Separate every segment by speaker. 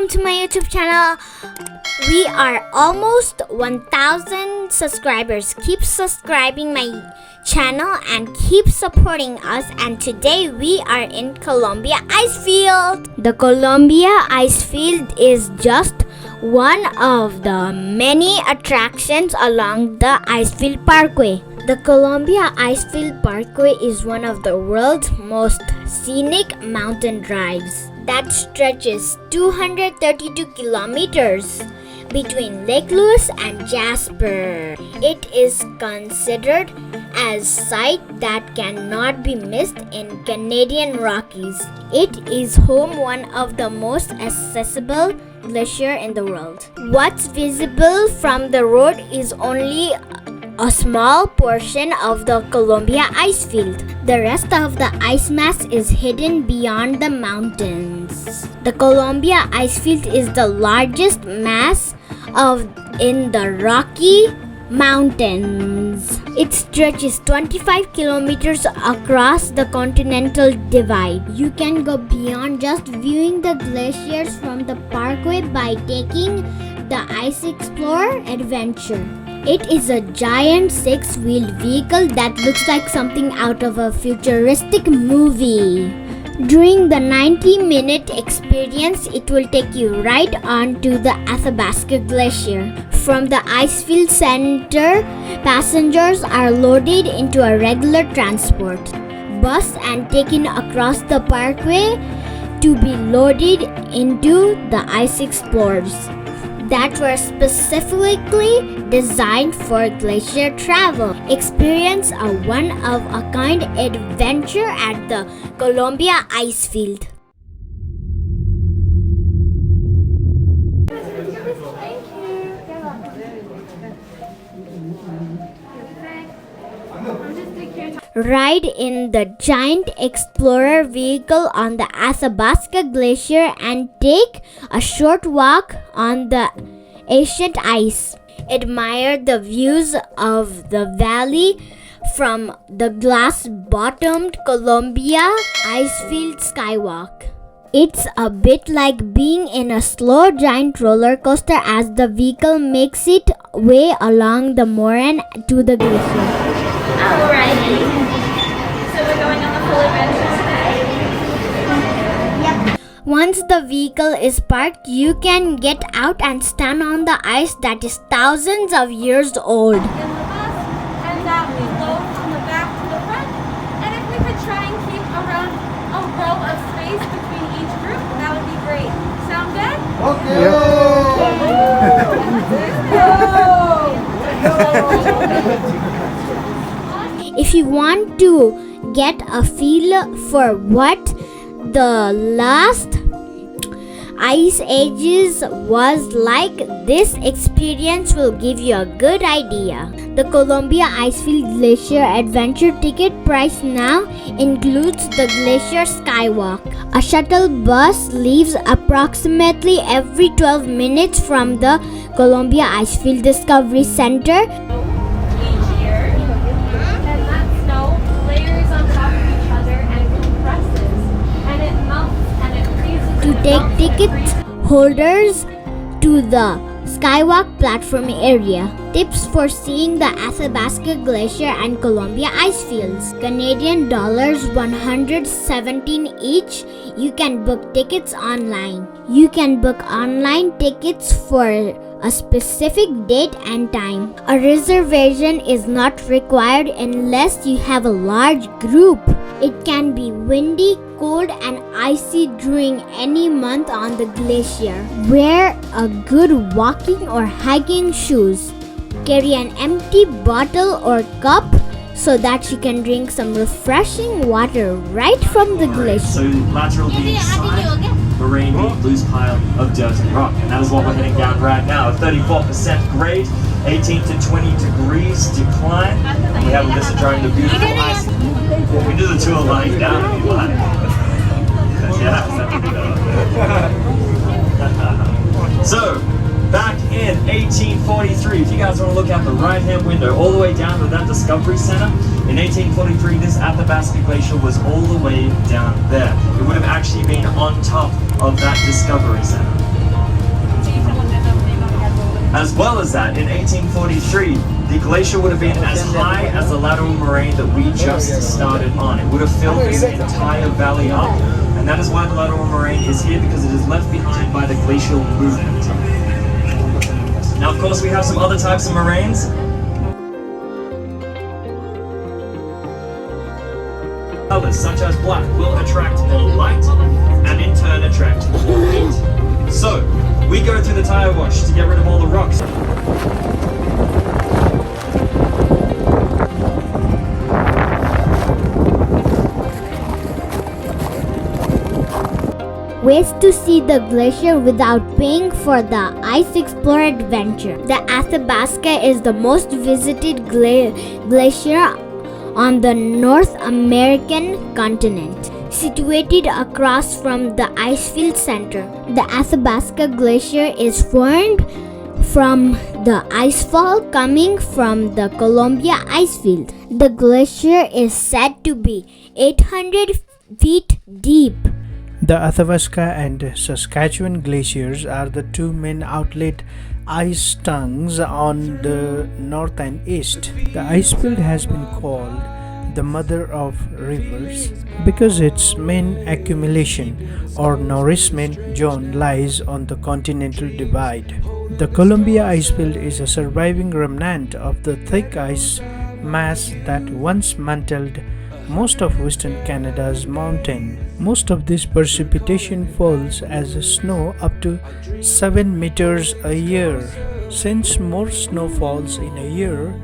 Speaker 1: welcome to my YouTube channel. We are almost 1,000 subscribers. Keep subscribing my channel and keep supporting us. And today we are in Columbia Icefield. The Columbia Icefield is just one of the many attractions along the Icefield Parkway. The Columbia Icefield Parkway is one of the world's most scenic mountain drives that stretches 232 kilometers between Lake Louise and Jasper. It is considered as site that cannot be missed in Canadian Rockies. It is home one of the most accessible glacier in the world. What's visible from the road is only a small portion of the Columbia Icefield. The rest of the ice mass is hidden beyond the mountains. The Columbia Icefield is the largest mass in the Rocky Mountains. It stretches 25 kilometers across the continental divide. You can go beyond just viewing the glaciers from the parkway by taking the Ice Explorer Adventure. It is a giant six-wheeled vehicle that looks like something out of a futuristic movie. During the 90-minute experience, it will take you right on to the Athabasca Glacier. From the Icefield Center, passengers are loaded into a regular transport bus and taken across the parkway to be loaded into the Ice Explorers that were specifically designed for glacier travel. Experience a one-of-a-kind adventure at the Columbia Icefield. Ride in the giant Explorer vehicle on the Athabasca Glacier and take a short walk on the ancient ice. Admire the views of the valley from the glass-bottomed Columbia Icefield Skywalk. It's a bit like being in a slow giant roller coaster as the vehicle makes its way along the moraine to the glacier.
Speaker 2: Alrighty. So we're going on the full adventure today?
Speaker 1: Yep. Once the vehicle is parked, you can get out and stand on the ice that is thousands of years old.
Speaker 2: In the bus, and that we go from the back to the front. And if we could try and keep around a row of space between each group, that would be great. Sound good?
Speaker 1: Okay. If you want to get a feel for what the last ice ages was like, this experience will give you a good idea. The Columbia Icefield Glacier Adventure ticket price now includes the Glacier Skywalk. A shuttle bus leaves approximately every 12 minutes from the Columbia Icefield Discovery Center. To take ticket holders to the Skywalk platform area. Tips for seeing the Athabasca Glacier and Columbia Icefields. Canadian dollars 117 each. You can book tickets online. You can book online tickets for a specific date and time. A reservation is not required unless you have a large group. It can be windy, cold and icy during any month on the glacier. Wear a good walking or hiking shoes. Carry an empty bottle or cup so that you can drink some refreshing water right from the glacier.
Speaker 3: So lateral being side, moraine being loose pile of dirt and rock. And that is what we're heading down right now. A 34% grade, 18 to 20 degrees decline. We have a listen during the beautiful ice. We do the tour lying down if you like. So, back in 1843, if you guys want to look out the right-hand window, all the way down to that Discovery Center, in 1843, this Athabasca Glacier was all the way down there. It would have actually been on top of that Discovery Center. As well as that, in 1843, the glacier would have been as high as the lateral moraine that we just started on. It would have filled this entire valley up, and that is why the lateral moraine is here, because it is left behind by the glacial movement. Now, of course, we have some other types of moraines. Colors such as black will attract more light and in turn attract more heat. So, we go through the tire wash to get rid of all the rocks.
Speaker 1: Ways to see the glacier without paying for the Ice Explorer Adventure. The Athabasca is the most visited glacier on the North American continent, situated across from the Icefield Center. The Athabasca Glacier is formed from the icefall coming from the Columbia Icefield. The glacier is said to be 800 feet deep.
Speaker 4: The Athabasca and Saskatchewan glaciers are the two main outlet ice tongues on the north and east. The Icefield has been called the mother of rivers because its main accumulation or nourishment zone lies on the continental divide. The Columbia Icefield is a surviving remnant of the thick ice mass that once mantled most of western Canada's mountain. Most of this precipitation falls as snow up to 7 meters a year. Since more snow falls in a year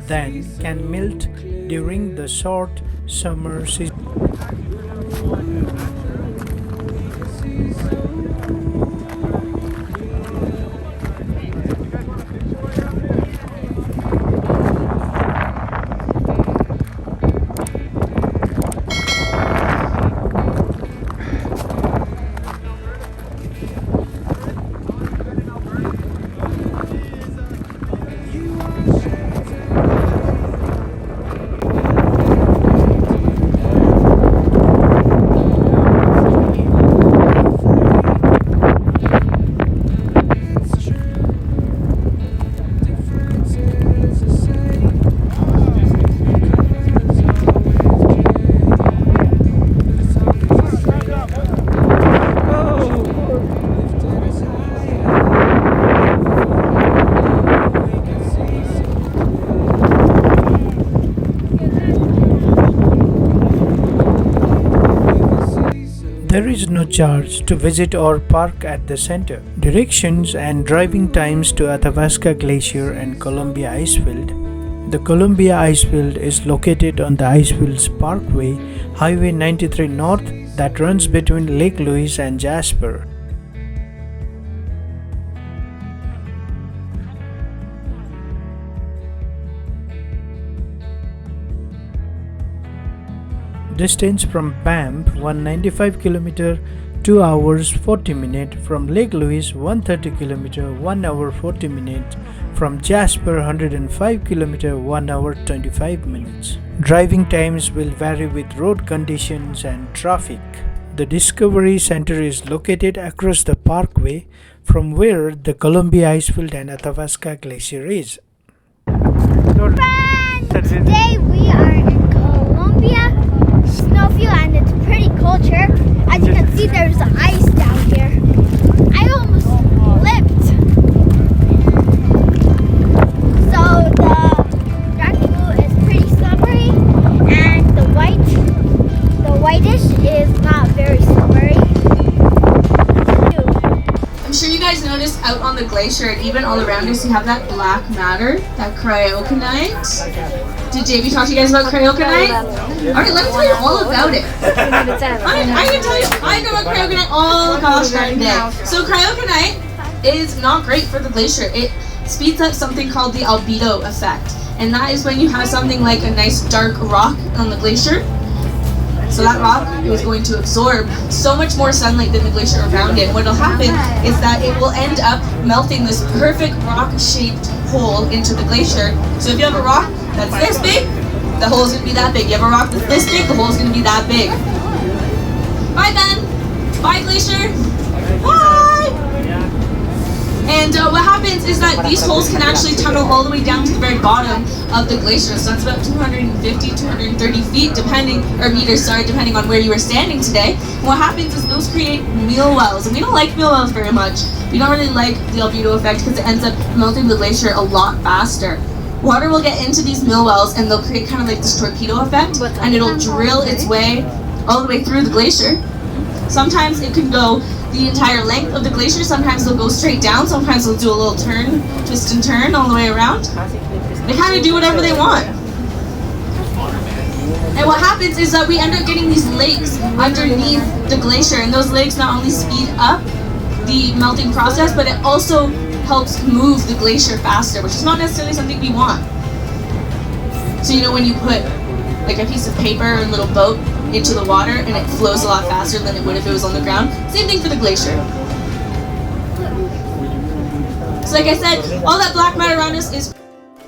Speaker 4: than can melt during the short summer season. There is no charge to visit or park at the center. Directions and driving times to Athabasca Glacier and Columbia Icefield. The Columbia Icefield is located on the Icefields Parkway, Highway 93 North that runs between Lake Louise and Jasper. Distance from Banff 195 km 2 hours 40 minutes, from Lake Louise 130 km 1 hour 40 minutes, from Jasper 105 km 1 hour 25 minutes. Driving times will vary with road conditions and traffic. The Discovery Center is located across the parkway from where the Columbia Icefield and Athabasca Glacier is.
Speaker 1: Friends, today we are in Columbia Snowfield and it's pretty cold here. As you can see, there's ice down here. I almost slipped. So the rocky blue is pretty slippery, and the whitish is not very slippery.
Speaker 2: I'm sure you guys noticed out on the glacier and even all around us, you have that black matter, that cryoconite. Did JB talk to you guys about cryoconite? Alright, let me tell you all about it. I can tell you, I know about cryoconite all gosh darn day. So cryoconite is not great for the glacier. It speeds up something called the albedo effect. And that is when you have something like a nice dark rock on the glacier. So that rock is going to absorb so much more sunlight than the glacier around it. What will happen is that it will end up melting this perfect rock-shaped hole into the glacier. So if you have a rock that's this big, the hole is going to be that big. You have a rock that's this big, the hole is going to be that big. Bye, Ben. Bye, glacier. Bye. And what happens is that these holes can actually tunnel all the way down to the very bottom of the glacier. So that's about 250, 230 feet, meters, depending on where you were standing today. And what happens is those create meal wells. And we don't like meal wells very much. We don't really like the albedo effect because it ends up melting the glacier a lot faster. Water will get into these mill wells and they'll create kind of like this torpedo effect, and it'll drill its way all the way through the glacier. Sometimes it can go the entire length of the glacier, sometimes they'll go straight down, sometimes they'll do a little turn, twist and turn all the way around. They kind of do whatever they want. And what happens is that we end up getting these lakes underneath the glacier, and those lakes not only speed up the melting process, but it also helps move the glacier faster, which is not necessarily something we want. So you know when you put like a piece of paper or a little boat into the water and it flows a lot faster than it would if it was on the ground? Same thing for the glacier. So like I said, all that black matter around us is...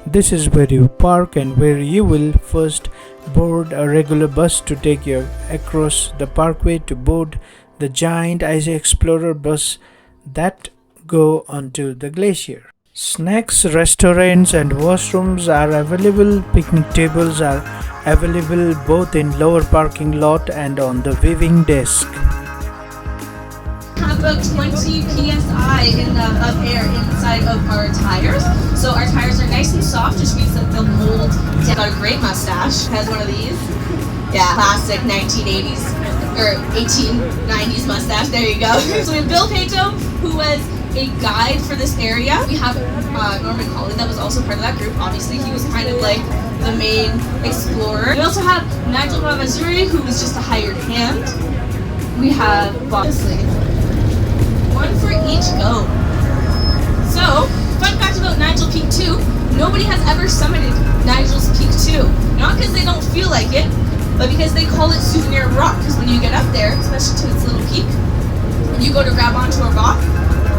Speaker 4: This is where you park and where you will first board a regular bus to take you across the parkway to board the giant Ice Explorer bus that go onto the glacier. Snacks, restaurants and washrooms are available. Picnic tables are available both in lower parking lot and on the viewing desk.
Speaker 2: Have about 20 psi of air inside of our tires. So our tires are nice and soft, which means that they'll hold. Got a great mustache. Has one of these. Yeah, classic 1980s or 1890s mustache. There you go. So we have Bill Pato, who was a guide for this area. We have Norman Colley, that was also part of that group. Obviously, he was kind of like the main explorer. We also have Nigel Ravazuri, who was just a hired hand. We have Bob. One for each go. So, fun fact about Nigel Peak 2, nobody has ever summited Nigel's Peak 2. Not because they don't feel like it, but because they call it souvenir rock. Because when you get up there, especially to its little peak, and you go to grab onto a rock,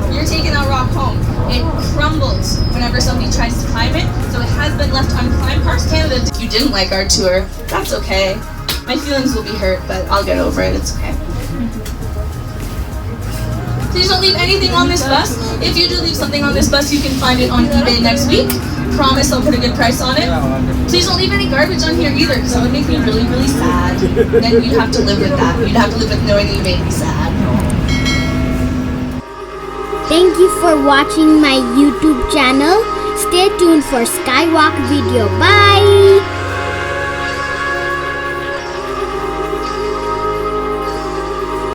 Speaker 2: you're taking that rock home. It crumbles whenever somebody tries to climb it, so it has been left unclimbed. Parks Canada, if you didn't like our tour, that's okay. My feelings will be hurt, but I'll get over it, it's okay. Please don't leave anything on this bus. If you do leave something on this bus, you can find it on eBay next week. Promise I'll put a good price on it. Please don't leave any garbage on here either, because that would make me really, really sad. Then you'd have to live with that. You'd have to live with knowing that you made me sad.
Speaker 1: Thank you for watching my YouTube channel. Stay tuned for Skywalk video. Bye!